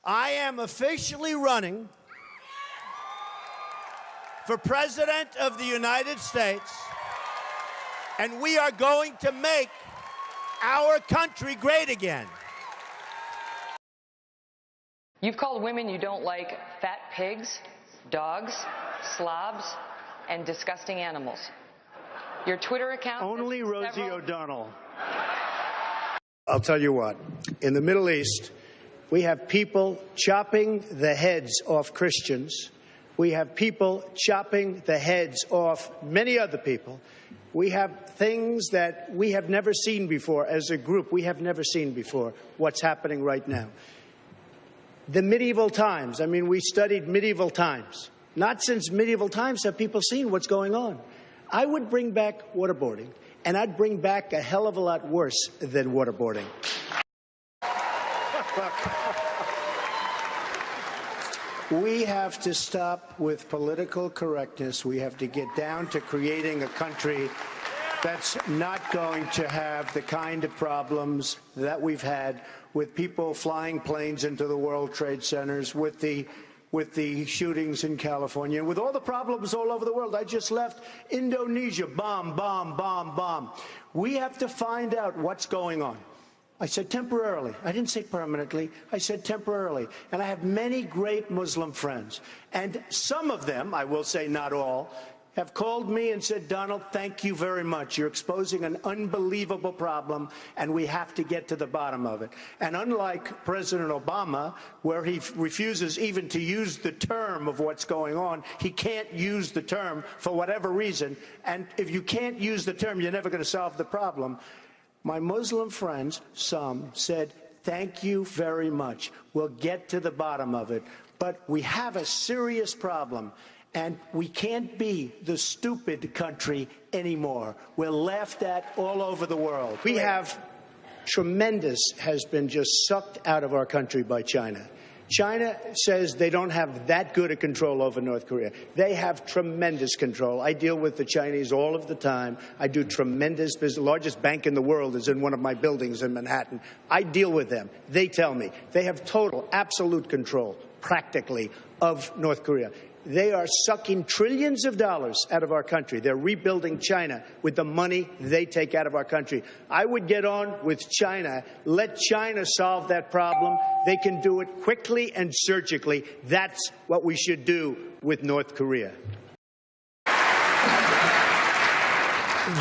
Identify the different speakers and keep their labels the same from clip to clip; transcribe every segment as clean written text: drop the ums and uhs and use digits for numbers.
Speaker 1: I am officially running for President of the United States, and we are going to make our country great again.
Speaker 2: You've called women you don't like fat pigs, dogs, slobs, and disgusting animals. Your Twitter account...
Speaker 3: Only Rosie O'Donnell. I'll tell you what. In the Middle East, we have people chopping the heads off Christians. We have people chopping the heads off many other people. We have things that we have never seen before as a group. We have never seen before what's happening right now. The medieval times, I mean, we studied medieval times. Not since medieval times have people seen what's going on. I would bring back waterboarding, and I'd bring back a hell of a lot worse than waterboarding. We have to stop with political correctness. We have to get down to creating a country that's not going to have the kind of problems that we've had with people flying planes into the World Trade Centers, with the shootings in California, with all the problems all over the world. I just left Indonesia, bomb, bomb, bomb, bomb. We have to find out what's going on. I said temporarily. I didn't say permanently. I said temporarily. And I have many great Muslim friends. And some of them, I will say not all, have called me and said, Donald, thank you very much. You're exposing an unbelievable problem, and we have to get to the bottom of it. And unlike President Obama, where he refuses even to use the term of what's going on, he can't use the term for whatever reason. And if you can't use the term, you're never going to solve the problem. My Muslim friends, some, said, thank you very much. We'll get to the bottom of it. But we have a serious problem. And we can't be the stupid country anymore. We're laughed at all over the world. We have tremendous has been just sucked out of our country by China. China says they don't have that good a control over North Korea. They have tremendous control. I deal with the Chinese all of the time. I do tremendous business. The largest bank in the world is in one of my buildings in Manhattan. I deal with them. They tell me they have total, absolute control, practically, of North Korea. They are sucking trillions of dollars out of our country. They're rebuilding China with the money they take out of our country. I would get on with China. Let China solve that problem. They can do it quickly and surgically. That's what we should do with North Korea.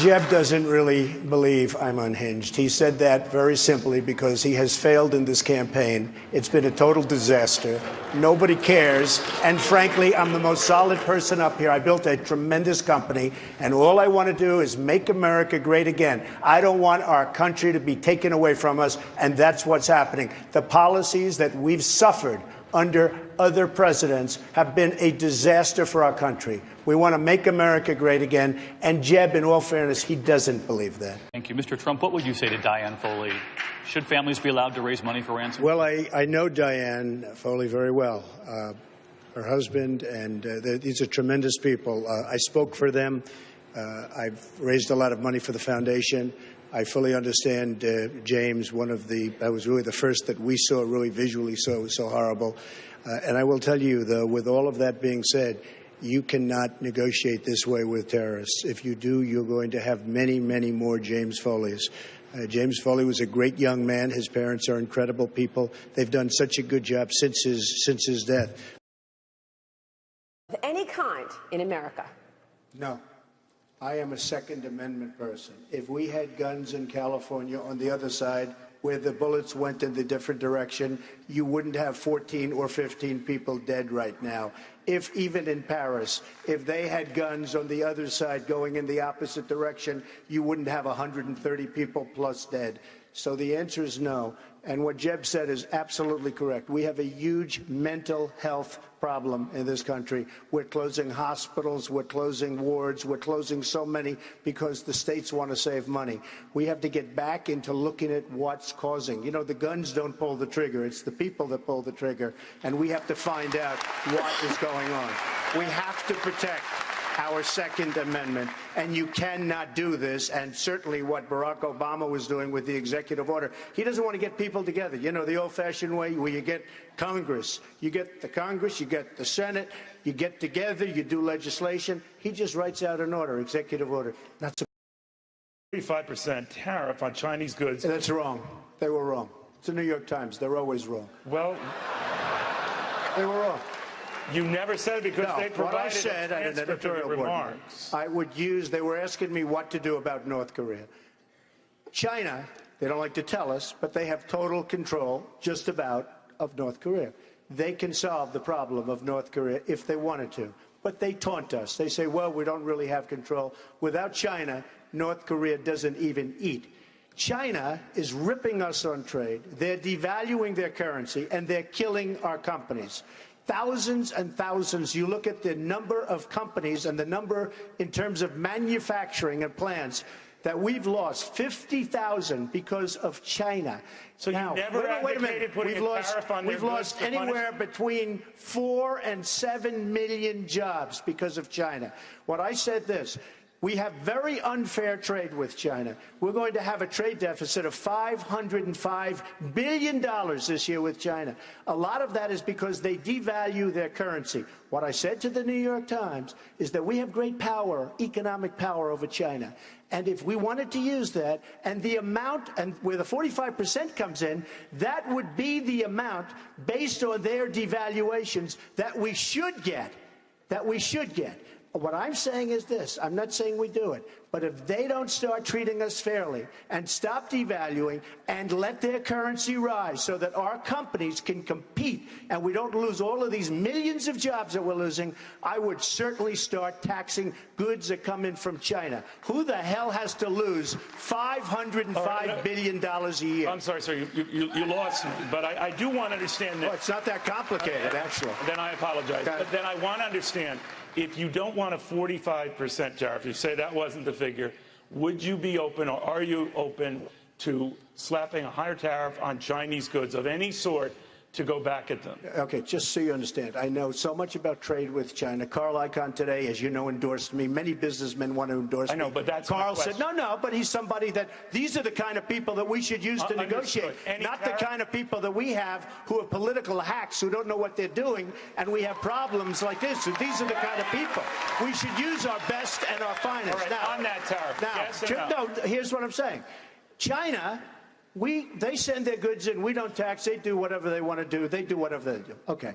Speaker 3: Jeb doesn't really believe I'm unhinged. He said that very simply because he has failed in this campaign. It's been a total disaster. Nobody cares. And frankly, I'm the most solid person up here. I built a tremendous company, and all I want to do is make America great again. I don't want our country to be taken away from us, and that's what's happening. The policies that we've suffered under other presidents have been a disaster for our country. We want to make America great again. And Jeb, in all fairness, he doesn't believe that.
Speaker 4: Thank you. Mr. Trump, what would you say to Diane Foley? Should families be allowed to raise money for ransom?
Speaker 3: Well, I know Diane Foley very well, her husband, and these are tremendous people. I spoke for them. I've raised a lot of money for the foundation. I fully understand James, that was really the first that we saw, really visually saw, it was so horrible. And I will tell you, though, with all of that being said, you cannot negotiate this way with terrorists. If you do, you're going to have many, many more James Foleys. James Foley was a great young man. His parents are incredible people. They've done such a good job since his death.
Speaker 5: Of any kind in America?
Speaker 3: No. I am a Second Amendment person. If we had guns in California on the other side, where the bullets went in the different direction, you wouldn't have 14 or 15 people dead right now. If even in Paris, if they had guns on the other side going in the opposite direction, you wouldn't have 130 people plus dead. So the answer is no. And what Jeb said is absolutely correct. We have a huge mental health problem in this country. We're closing hospitals, we're closing wards, we're closing so many because the states want to save money. We have to get back into looking at what's causing. You know, the guns don't pull the trigger. It's the people that pull the trigger. And we have to find out what is going on. We have to protect our Second Amendment, and you cannot do this. And certainly what Barack Obama was doing with the executive order, he doesn't want to get people together. You know, the old-fashioned way where you get Congress, you get the Senate, you get together, you do legislation. He just writes out an order, executive order. Not
Speaker 6: 35% tariff on Chinese goods.
Speaker 3: That's wrong. They were wrong. It's the New York Times. They're always wrong.
Speaker 6: Well,
Speaker 3: they were wrong.
Speaker 6: You never said because they provided
Speaker 3: what I said at an editorial
Speaker 6: remarks.
Speaker 3: I would use, they were asking me what to do about North Korea. China, they don't like to tell us, but they have total control, just about, of North Korea. They can solve the problem of North Korea if they wanted to. But they taunt us. They say, well, we don't really have control. Without China, North Korea doesn't even eat. China is ripping us on trade. They're devaluing their currency, and they're killing our companies. Thousands and thousands. You look at the number of companies and the number in terms of manufacturing and plants that we've lost, 50,000 because of China.
Speaker 6: So
Speaker 3: now,
Speaker 6: you never
Speaker 3: wait a minute.
Speaker 6: advocated putting a tariff on their
Speaker 3: We've lost
Speaker 6: goods to
Speaker 3: anywhere between 4 and 7 million jobs because of China. What I said this. We have very unfair trade with China. We're going to have a trade deficit of $505 billion this year with China. A lot of that is because they devalue their currency. What I said to the New York Times is that we have great power, economic power over China. And if we wanted to use that, and the amount, and where the 45% comes in, that would be the amount based on their devaluations that we should get, What I'm saying is this. I'm not saying we do it. But if they don't start treating us fairly and stop devaluing and let their currency rise so that our companies can compete and we don't lose all of these millions of jobs that we're losing, I would certainly start taxing goods that come in from China. Who the hell has to lose $505 billion a year?
Speaker 6: I'm sorry, sir. You lost me. But I do want to understand that.
Speaker 3: Oh, it's not that complicated, actually.
Speaker 6: Then I apologize.
Speaker 3: Okay.
Speaker 6: But then I want to understand. If you don't want a 45% tariff, you say that wasn't the figure, would you be open, or are you open to slapping a higher tariff on Chinese goods of any sort to go back at them?
Speaker 3: Okay, just so you understand, I know so much about trade with China. Carl Icahn today, as you know, endorsed me. Many businessmen want to endorse me.
Speaker 6: I know, but that's
Speaker 3: Carl said, no, but he's somebody that, these are the kind of people that we should use to negotiate. Not the kind of people that we have who are political hacks who don't know what they're doing, and we have problems like this. So these are the kind of people. We should use our best and our finest.
Speaker 6: All right,
Speaker 3: now,
Speaker 6: on that tariff, yes or no?
Speaker 3: No, here's what I'm saying. China... They send their goods in. We don't tax. They do whatever they want to do. They do whatever they do. Okay.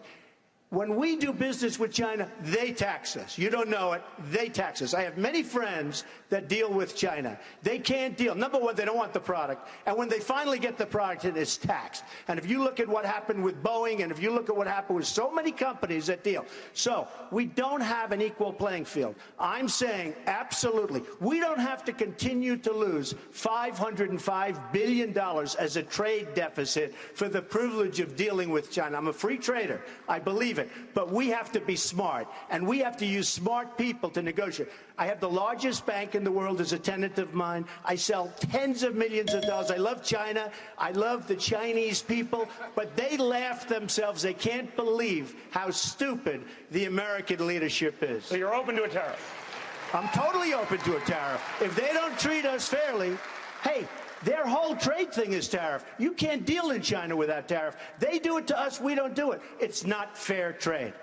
Speaker 3: When we do business with China, they tax us. You don't know it. They tax us. I have many friends that deal with China. They can't deal. Number one, they don't want the product. And when they finally get the product, it is taxed. And if you look at what happened with Boeing, and if you look at what happened with so many companies that deal. So we don't have an equal playing field. I'm saying absolutely. We don't have to continue to lose $505 billion as a trade deficit for the privilege of dealing with China. I'm a free trader. I believe it. But we have to be smart, and we have to use smart people to negotiate. I have the largest bank in the world as a tenant of mine. I sell tens of millions of dollars. I love China. I love the Chinese people, but they laugh themselves. They can't believe how stupid the American leadership is.
Speaker 6: So you're open to a tariff?
Speaker 3: I'm totally open to a tariff. If they don't treat us fairly, hey, their whole trade thing is tariff. You can't deal in China without tariff. They do it to us. We don't do it. It's not fair trade.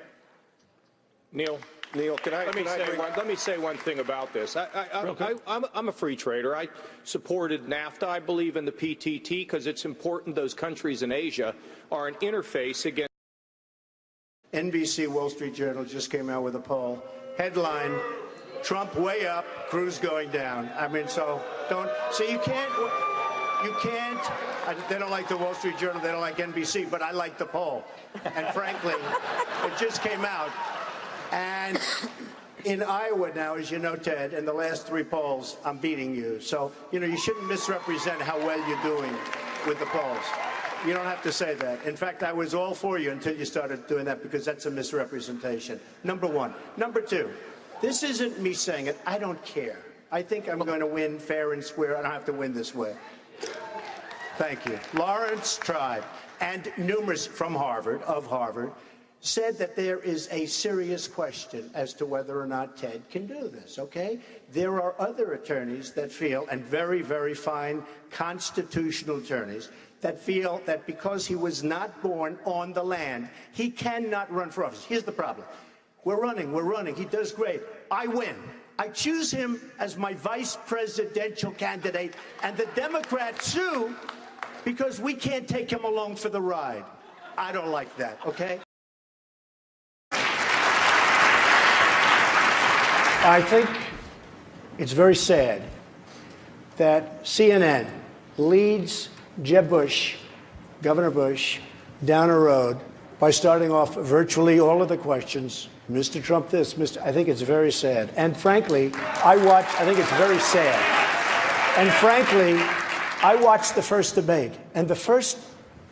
Speaker 7: Neil, let me say one thing about this. I'm a free trader. I supported NAFTA. I believe in the PTT because it's important those countries in Asia are an interface against.
Speaker 3: NBC Wall Street Journal just came out with a poll. Headline, Trump way up, Cruz going down. I mean, so you can't, they don't like the Wall Street Journal, they don't like NBC, but I like the poll. And frankly, it just came out. And in Iowa now, as you know, Ted, in the last 3 polls, I'm beating you. So, you shouldn't misrepresent how well you're doing with the polls. You don't have to say that. In fact, I was all for you until you started doing that, because that's a misrepresentation. Number one. Number two, this isn't me saying it. I don't care. I think I'm going to win fair and square. I don't have to win this way. Thank you. Lawrence Tribe and numerous from Harvard, said that there is a serious question as to whether or not Ted can do this, okay? There are other attorneys that feel, and very, very fine constitutional attorneys, that feel that because he was not born on the land, he cannot run for office. Here's the problem. We're running. He does great. I win. I choose him as my vice presidential candidate, and the Democrats sue because we can't take him along for the ride. I don't like that, okay? I think it's very sad that CNN leads Jeb Bush, Governor Bush, down a road by starting off virtually all of the questions. Mr. Trump this, I think it's very sad. And frankly, I think it's very sad. And frankly, I watched the first debate, and the first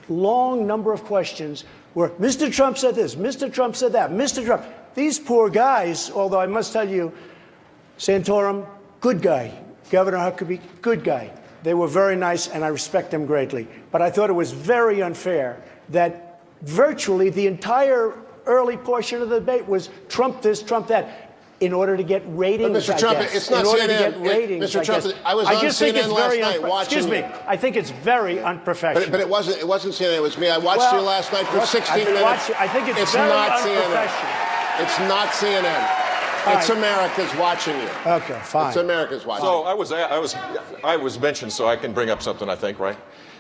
Speaker 3: long number of questions were, Mr. Trump said this, Mr. Trump said that, Mr. Trump. These poor guys, although I must tell you, Santorum, good guy. Governor Huckabee, good guy. They were very nice, and I respect them greatly. But I thought it was very unfair that virtually the entire early portion of the debate was Trump this, Trump that, in order to get ratings,
Speaker 8: Mr. Trump,
Speaker 3: I guess.
Speaker 8: it's not
Speaker 3: in order
Speaker 8: CNN.
Speaker 3: to get ratings,
Speaker 8: Mr. Trump, I was on CNN last night watching.
Speaker 3: Excuse me. I think it's very unprofessional.
Speaker 8: But it wasn't CNN. It was me. I watched you last night for 16 minutes.
Speaker 3: I think it's
Speaker 8: very
Speaker 3: not
Speaker 8: unprofessional. CNN. It's not CNN. It's America's watching you.
Speaker 3: Okay, fine.
Speaker 8: It's America's watching.
Speaker 9: So I was mentioned, so I can bring up something, I think, right?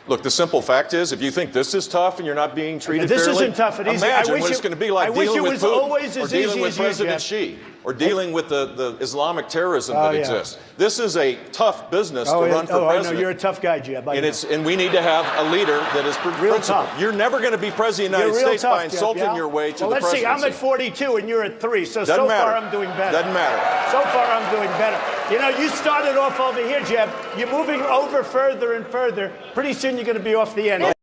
Speaker 9: Look, the simple fact is, if you think this is tough and you're not being treated
Speaker 3: this
Speaker 9: fairly,
Speaker 3: isn't tough and easy.
Speaker 9: Imagine what it's going to be like dealing with Putin, or dealing with President
Speaker 3: Xi,
Speaker 9: Xi, or dealing with the Islamic terrorism that exists. This is a tough business to run for president.
Speaker 3: I know, you're a tough guy, Jeb.
Speaker 9: And we need to have a leader that is principled. You're never going to be president of the United States by insulting your way to the presidency.
Speaker 3: Let's see, I'm at 42 and you're at 3, so
Speaker 9: Doesn't matter.
Speaker 3: Far I'm doing better.
Speaker 9: Doesn't matter.
Speaker 3: So far I'm doing better. You know, you started off over here, Jeb. You're moving over further and further. Pretty soon you're going to be off the end.